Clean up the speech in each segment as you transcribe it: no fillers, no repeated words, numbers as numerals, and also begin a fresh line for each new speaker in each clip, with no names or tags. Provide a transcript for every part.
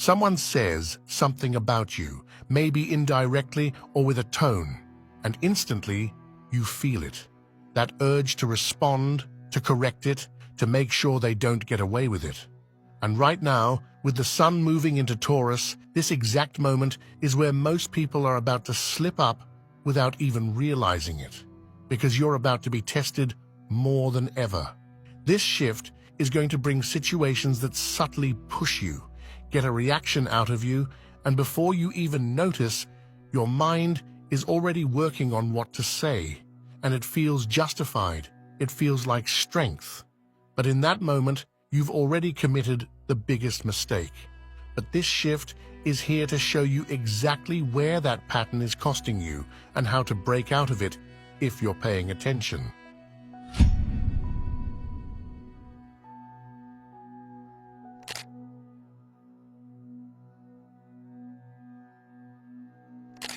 Someone says something about you, maybe indirectly or with a tone, and instantly you feel it. That urge to respond, to correct it, to make sure they don't get away with it. And right now, with the sun moving into Taurus, this exact moment is where most people are about to slip up without even realizing it, because you're about to be tested more than ever. This shift is going to bring situations that subtly push you, get a reaction out of you, and before you even notice, your mind is already working on what to say, and it feels justified. It feels like strength. But in that moment, you've already committed the biggest mistake. But this shift is here to show you exactly where that pattern is costing you and how to break out of it if you're paying attention.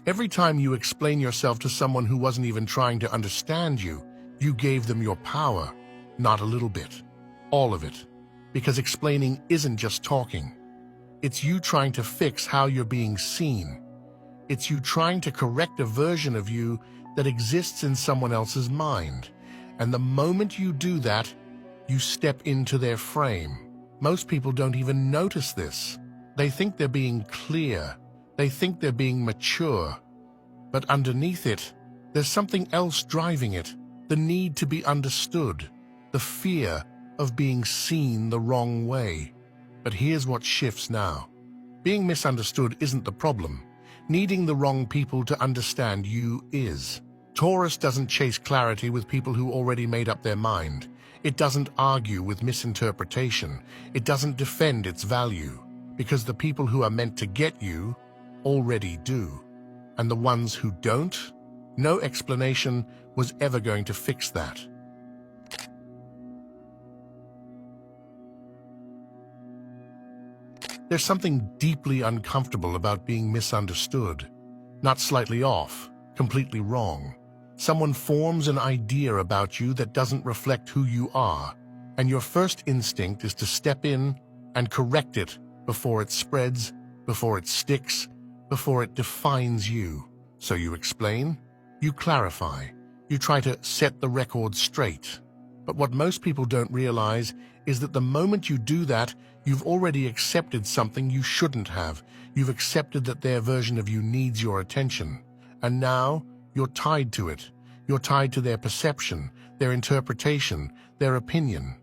Every time you explain yourself to someone who wasn't even trying to understand you, you gave them your power, not a little bit, all of it. Because explaining isn't just talking. It's you trying to fix how you're being seen. It's you trying to correct a version of you that exists in someone else's mind. And the moment you do that, you step into their frame. Most people don't even notice this. They think they're being clear. They think they're being mature. But underneath it, there's something else driving it. The need to be understood. The fear of being seen the wrong way. But here's what shifts now. Being misunderstood isn't the problem. Needing the wrong people to understand you is. Taurus doesn't chase clarity with people who already made up their mind. It doesn't argue with misinterpretation. It doesn't defend its value. Because the people who are meant to get you already do. And the ones who don't, no explanation was ever going to fix that. There's something deeply uncomfortable about being misunderstood. Not slightly off, completely wrong. Someone forms an idea about you that doesn't reflect who you are, and your first instinct is to step in and correct it before it spreads, before it sticks, before it defines you. So you explain, you clarify, you try to set the record straight. But what most people don't realize is that the moment you do that, you've already accepted something you shouldn't have. You've accepted that their version of you needs your attention. And now, you're tied to it. You're tied to their perception, their interpretation, their opinion.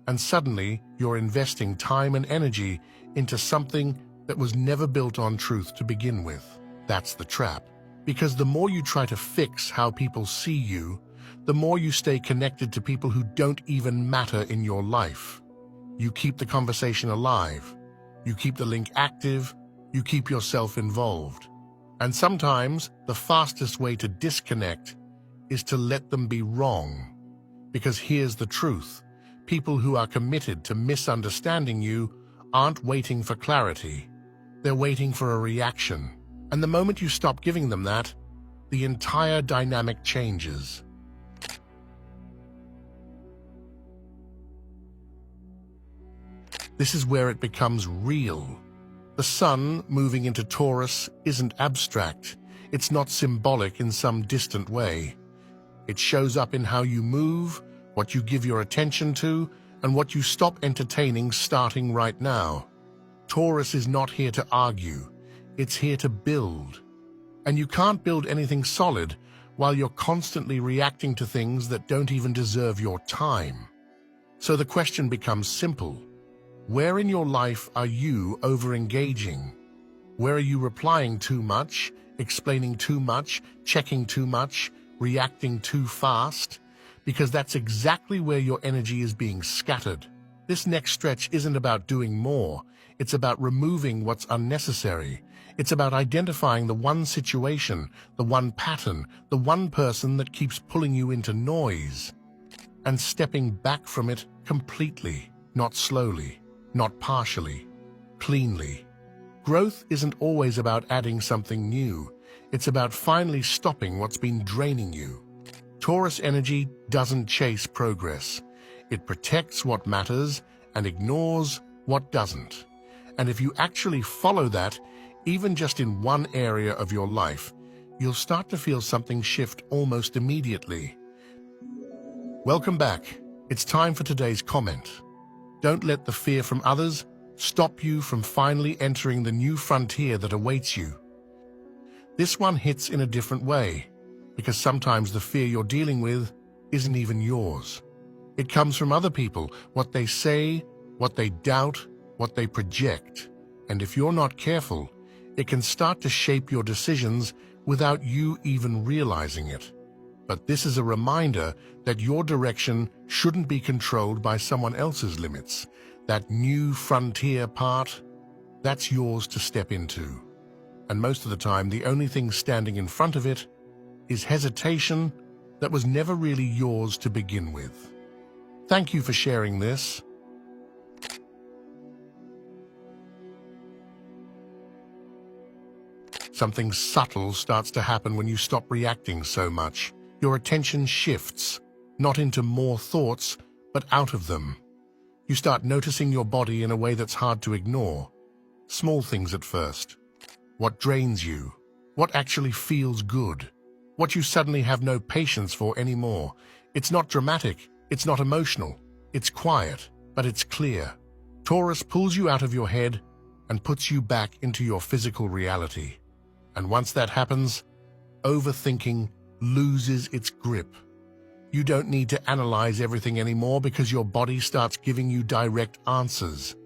And suddenly, you're investing time and energy into something that was never built on truth to begin with. That's the trap. Because the more you try to fix how people see you, the more you stay connected to people who don't even matter in your life. You keep the conversation alive. You keep the link active. You keep yourself involved. And sometimes the fastest way to disconnect is to let them be wrong. Because here's the truth. People who are committed to misunderstanding you aren't waiting for clarity. They're waiting for a reaction. And the moment you stop giving them that, the entire dynamic changes. This is where it becomes real. The sun moving into Taurus isn't abstract. It's not symbolic in some distant way. It shows up in how you move, what you give your attention to, and what you stop entertaining starting right now. Taurus is not here to argue. It's here to build. And you can't build anything solid while you're constantly reacting to things that don't even deserve your time. So the question becomes simple. Where in your life are you over-engaging? Where are you replying too much, explaining too much, checking too much, reacting too fast? Because that's exactly where your energy is being scattered. This next stretch isn't about doing more. It's about removing what's unnecessary. It's about identifying the one situation, the one pattern, the one person that keeps pulling you into noise, and stepping back from it completely, not slowly, not partially, cleanly. Growth isn't always about adding something new. It's about finally stopping what's been draining you. Taurus energy doesn't chase progress. It protects what matters and ignores what doesn't. And if you actually follow that, even just in one area of your life, you'll start to feel something shift almost immediately. Welcome back. It's time for today's comment. Don't let the fear from others stop you from finally entering the new frontier that awaits you. This one hits in a different way, because sometimes the fear you're dealing with isn't even yours. It comes from other people, what they say, what they doubt, what they project. And if you're not careful, it can start to shape your decisions without you even realizing it. But this is a reminder that your direction shouldn't be controlled by someone else's limits. That new frontier part, that's yours to step into. And most of the time, the only thing standing in front of it is hesitation that was never really yours to begin with. Thank you for sharing this. Something subtle starts to happen when you stop reacting so much. Your attention shifts, not into more thoughts, but out of them. You start noticing your body in a way that's hard to ignore. Small things at first. What drains you? What actually feels good? What you suddenly have no patience for anymore? It's not dramatic, it's not emotional, it's quiet, but it's clear. Taurus pulls you out of your head and puts you back into your physical reality. And once that happens, overthinking loses its grip. You don't need to analyze everything anymore because your body starts giving you direct answers.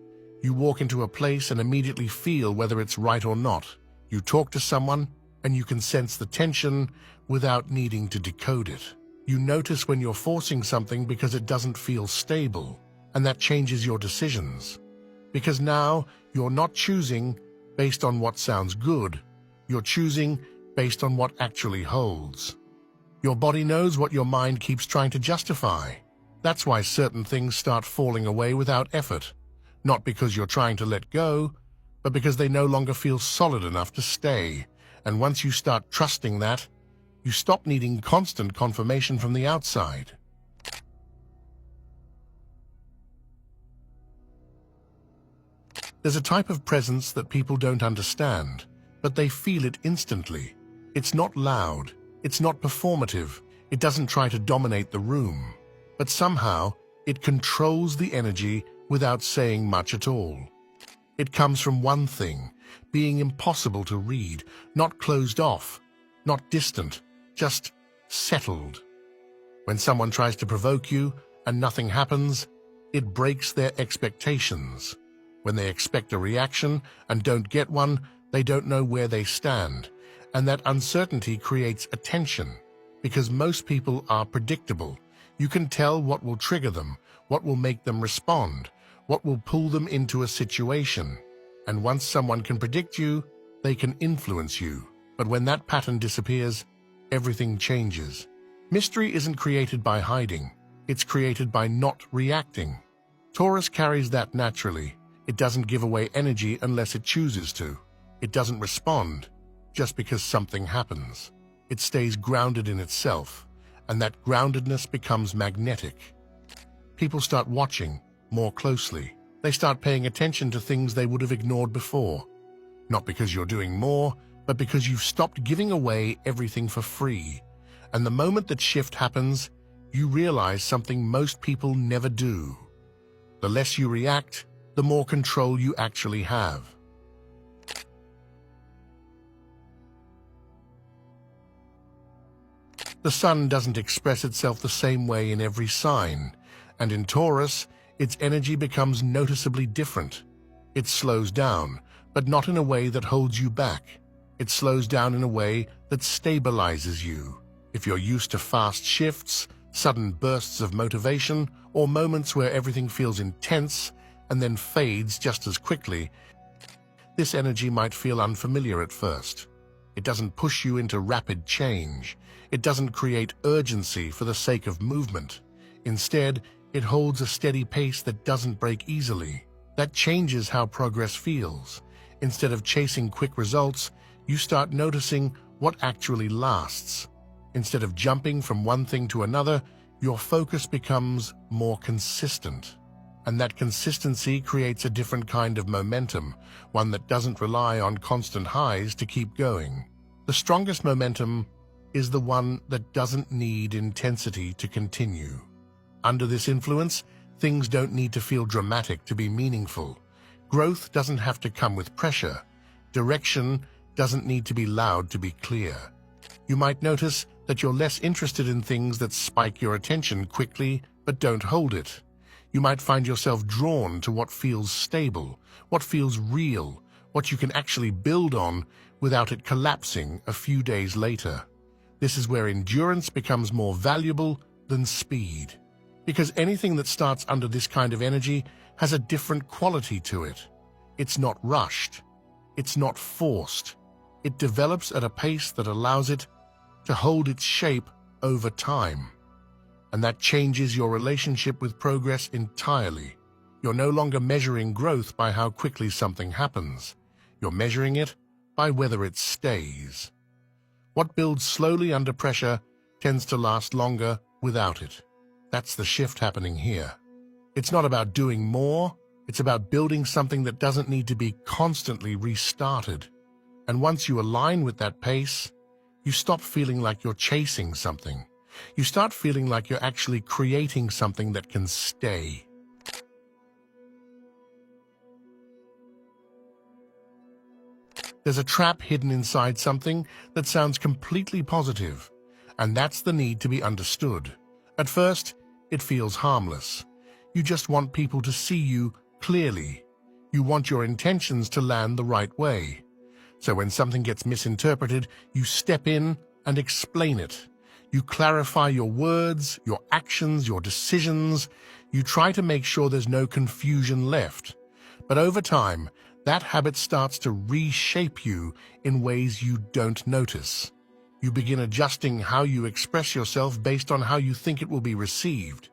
You walk into a place and immediately feel whether it's right or not. You talk to someone and you can sense the tension without needing to decode it. You notice when you're forcing something because it doesn't feel stable, and that changes your decisions. Because now you're not choosing based on what sounds good. You're choosing based on what actually holds. Your body knows what your mind keeps trying to justify. That's why certain things start falling away without effort. Not because you're trying to let go, but because they no longer feel solid enough to stay. And once you start trusting that, you stop needing constant confirmation from the outside. There's a type of presence that people don't understand, but they feel it instantly. It's not loud, it's not performative, it doesn't try to dominate the room, but somehow it controls the energy without saying much at all. It comes from one thing, being impossible to read, not closed off, not distant, just settled. When someone tries to provoke you and nothing happens, it breaks their expectations. When they expect a reaction and don't get one, they don't know where they stand. And that uncertainty creates a tension, because most people are predictable. You can tell what will trigger them, what will make them respond, what will pull them into a situation. And once someone can predict you, they can influence you. But when that pattern disappears, everything changes. Mystery isn't created by hiding. It's created by not reacting. Taurus carries that naturally. It doesn't give away energy unless it chooses to. It doesn't respond just because something happens. It stays grounded in itself, and that groundedness becomes magnetic. People start watching more closely. They start paying attention to things they would have ignored before. Not because you're doing more, but because you've stopped giving away everything for free. And the moment that shift happens, you realize something most people never do. The less you react, the more control you actually have. The sun doesn't express itself the same way in every sign, and in Taurus, its energy becomes noticeably different. It slows down, but not in a way that holds you back. It slows down in a way that stabilizes you. If you're used to fast shifts, sudden bursts of motivation, or moments where everything feels intense and then fades just as quickly, this energy might feel unfamiliar at first. It doesn't push you into rapid change. It doesn't create urgency for the sake of movement. Instead, it holds a steady pace that doesn't break easily. That changes how progress feels. Instead of chasing quick results, you start noticing what actually lasts. Instead of jumping from one thing to another, your focus becomes more consistent. And that consistency creates a different kind of momentum, one that doesn't rely on constant highs to keep going. The strongest momentum is the one that doesn't need intensity to continue. Under this influence, things don't need to feel dramatic to be meaningful. Growth doesn't have to come with pressure. Direction doesn't need to be loud to be clear. You might notice that you're less interested in things that spike your attention quickly but don't hold it. You might find yourself drawn to what feels stable, what feels real, what you can actually build on without it collapsing a few days later. This is where endurance becomes more valuable than speed. Because anything that starts under this kind of energy has a different quality to it. It's not rushed. It's not forced. It develops at a pace that allows it to hold its shape over time. And that changes your relationship with progress entirely. You're no longer measuring growth by how quickly something happens. You're measuring it by whether it stays. What builds slowly under pressure tends to last longer without it. That's the shift happening here. It's not about doing more, it's about building something that doesn't need to be constantly restarted. And once you align with that pace, you stop feeling like you're chasing something. You start feeling like you're actually creating something that can stay. There's a trap hidden inside something that sounds completely positive, and that's the need to be understood. At first, it feels harmless. You just want people to see you clearly. You want your intentions to land the right way. So when something gets misinterpreted, you step in and explain it. You clarify your words, your actions, your decisions. You try to make sure there's no confusion left. But over time, that habit starts to reshape you in ways you don't notice. You begin adjusting how you express yourself based on how you think it will be received.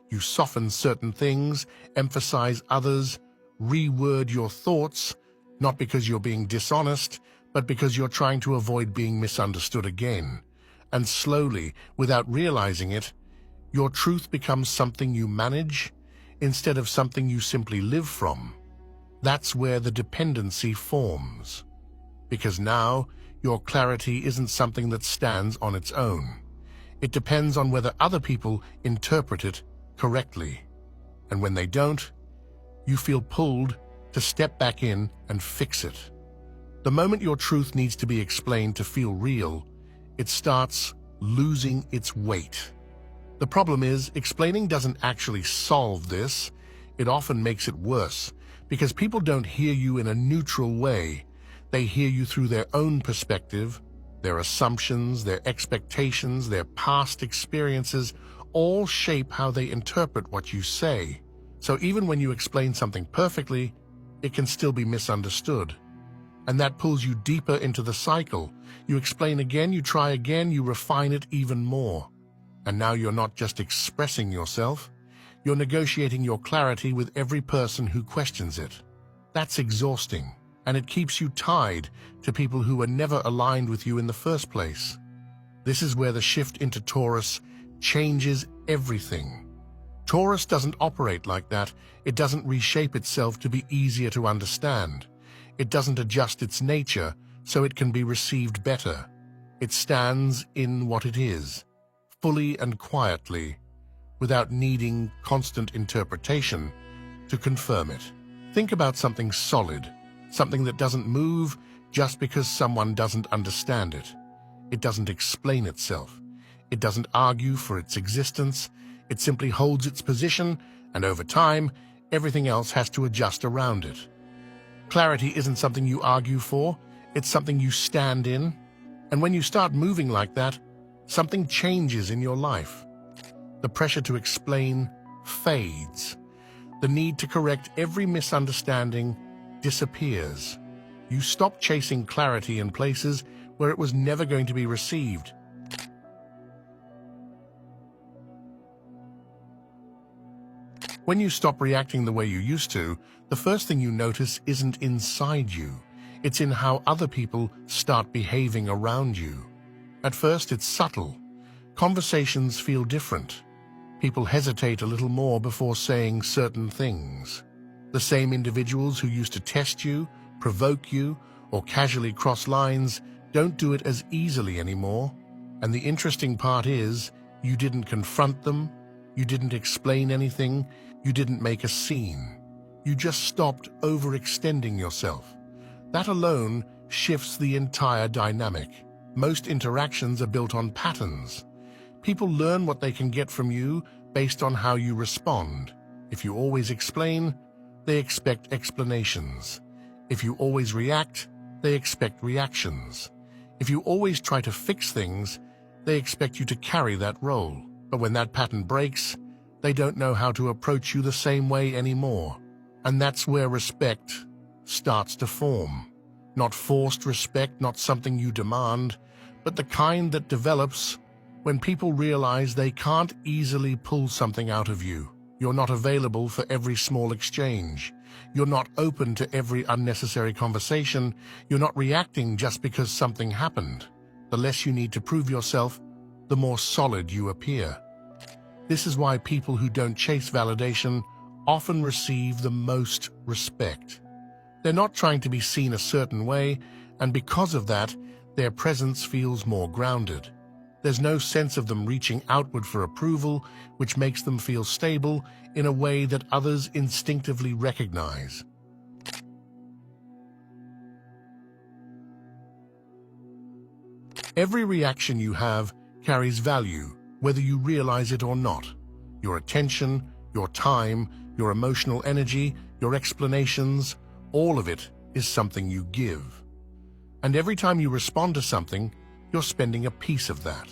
You soften certain things, emphasize others, reword your thoughts, not because you're being dishonest, but because you're trying to avoid being misunderstood again. And slowly, without realizing it, your truth becomes something you manage instead of something you simply live from. That's where the dependency forms. Because now, your clarity isn't something that stands on its own. It depends on whether other people interpret it correctly. And when they don't, you feel pulled to step back in and fix it. The moment your truth needs to be explained to feel real, it starts losing its weight. The problem is, explaining doesn't actually solve this. It often makes it worse, because people don't hear you in a neutral way. They hear you through their own perspective. Their assumptions, their expectations, their past experiences all shape how they interpret what you say. So even when you explain something perfectly, it can still be misunderstood. And that pulls you deeper into the cycle. You explain again, you try again, you refine it even more. And now you're not just expressing yourself, you're negotiating your clarity with every person who questions it. That's exhausting, and it keeps you tied to people who were never aligned with you in the first place. This is where the shift into Taurus changes everything. Taurus doesn't operate like that. It doesn't reshape itself to be easier to understand. It doesn't adjust its nature so it can be received better. It stands in what it is, fully and quietly, without needing constant interpretation to confirm it. Think about something solid, something that doesn't move just because someone doesn't understand it. It doesn't explain itself. It doesn't argue for its existence. It simply holds its position, and over time, everything else has to adjust around it. Clarity isn't something you argue for, it's something you stand in. And when you start moving like that, something changes in your life. The pressure to explain fades. The need to correct every misunderstanding disappears. You stop chasing clarity in places where it was never going to be received. When you stop reacting the way you used to, the first thing you notice isn't inside you. It's in how other people start behaving around you. At first, it's subtle. Conversations feel different. People hesitate a little more before saying certain things. The same individuals who used to test you, provoke you, or casually cross lines don't do it as easily anymore. And the interesting part is, you didn't confront them, you didn't explain anything, you didn't make a scene. You just stopped overextending yourself. That alone shifts the entire dynamic. Most interactions are built on patterns. People learn what they can get from you based on how you respond. If you always explain, they expect explanations. If you always react, they expect reactions. If you always try to fix things, they expect you to carry that role. But when that pattern breaks, they don't know how to approach you the same way anymore. And that's where respect starts to form. Not forced respect, not something you demand, but the kind that develops when people realize they can't easily pull something out of you. You're not available for every small exchange. You're not open to every unnecessary conversation. You're not reacting just because something happened. The less you need to prove yourself, the more solid you appear. This is why people who don't chase validation often receive the most respect. They're not trying to be seen a certain way, and because of that, their presence feels more grounded. There's no sense of them reaching outward for approval, which makes them feel stable in a way that others instinctively recognize. Every reaction you have carries value, whether you realize it or not. Your attention, your time, your emotional energy, your explanations, all of it is something you give. And every time you respond to something, you're spending a piece of that.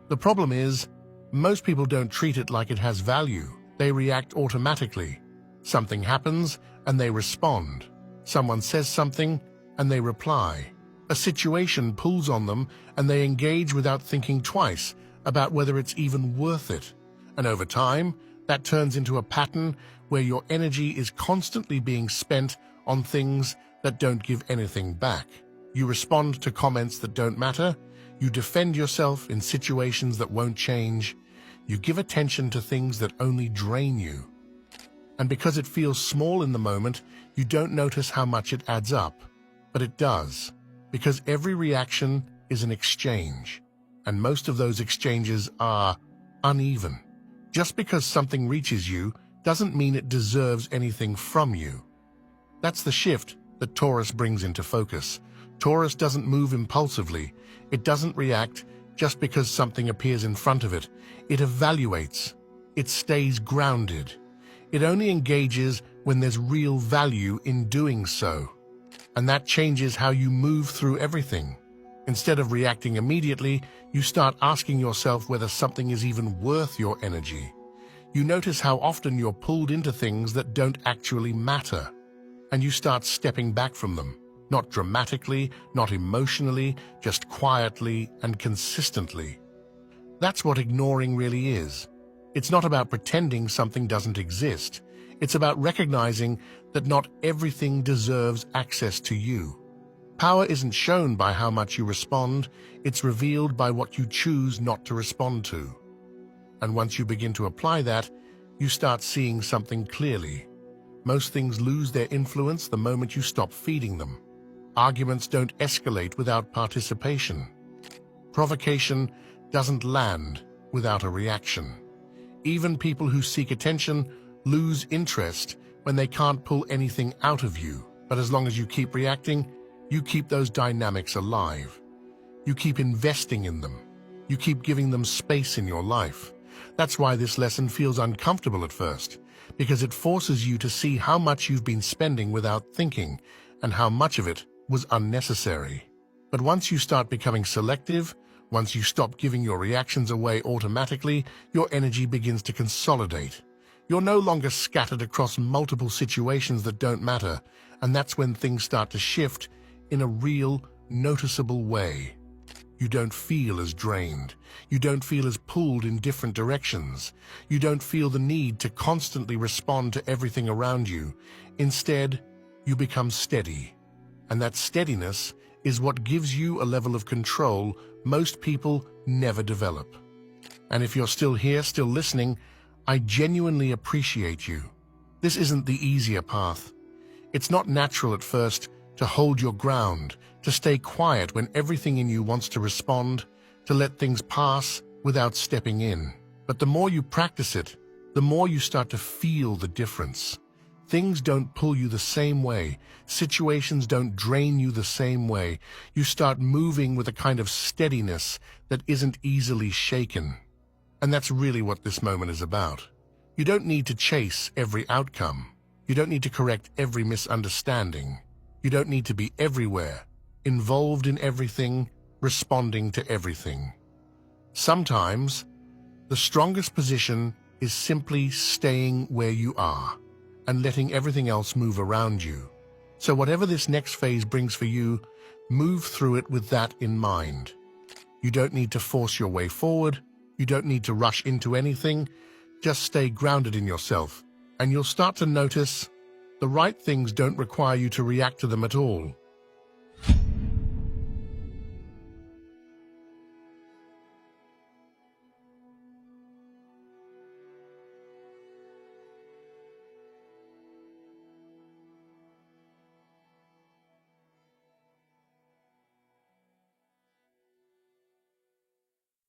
The problem is, most people don't treat it like it has value. They react automatically. Something happens and they respond. Someone says something and they reply. A situation pulls on them and they engage without thinking twice about whether it's even worth it. And over time, that turns into a pattern where your energy is constantly being spent on things that don't give anything back. You respond to comments that don't matter. You defend yourself in situations that won't change. You give attention to things that only drain you. And because it feels small in the moment, you don't notice how much it adds up. But it does, because every reaction is an exchange. And most of those exchanges are uneven. Just because something reaches you doesn't mean it deserves anything from you. That's the shift that Taurus brings into focus. Taurus doesn't move impulsively. It doesn't react just because something appears in front of it. It evaluates. It stays grounded. It only engages when there's real value in doing so. And that changes how you move through everything. Instead of reacting immediately, you start asking yourself whether something is even worth your energy. You notice how often you're pulled into things that don't actually matter. And you start stepping back from them. Not dramatically, not emotionally, just quietly and consistently. That's what ignoring really is. It's not about pretending something doesn't exist. It's about recognizing that not everything deserves access to you. Power isn't shown by how much you respond, it's revealed by what you choose not to respond to. And once you begin to apply that, you start seeing something clearly. Most things lose their influence the moment you stop feeding them. Arguments don't escalate without participation. Provocation doesn't land without a reaction. Even people who seek attention lose interest when they can't pull anything out of you. But as long as you keep reacting, you keep those dynamics alive. You keep investing in them. You keep giving them space in your life. That's why this lesson feels uncomfortable at first, because it forces you to see how much you've been spending without thinking and how much of it was unnecessary. But once you start becoming selective, once you stop giving your reactions away automatically, your energy begins to consolidate. You're no longer scattered across multiple situations that don't matter, and that's when things start to shift in a real, noticeable way. You don't feel as drained. You don't feel as pulled in different directions. You don't feel the need to constantly respond to everything around you. Instead, you become steady. And that steadiness is what gives you a level of control most people never develop. And if you're still here, still listening, I genuinely appreciate you. This isn't the easier path. It's not natural at first to hold your ground, to stay quiet when everything in you wants to respond, to let things pass without stepping in. But the more you practice it, the more you start to feel the difference. Things don't pull you the same way. Situations don't drain you the same way. You start moving with a kind of steadiness that isn't easily shaken. And that's really what this moment is about. You don't need to chase every outcome. You don't need to correct every misunderstanding. You don't need to be everywhere, involved in everything, responding to everything. Sometimes, the strongest position is simply staying where you are and letting everything else move around you. So whatever this next phase brings for you, move through it with that in mind. You don't need to force your way forward. You don't need to rush into anything. Just stay grounded in yourself, and you'll start to notice the right things don't require you to react to them at all.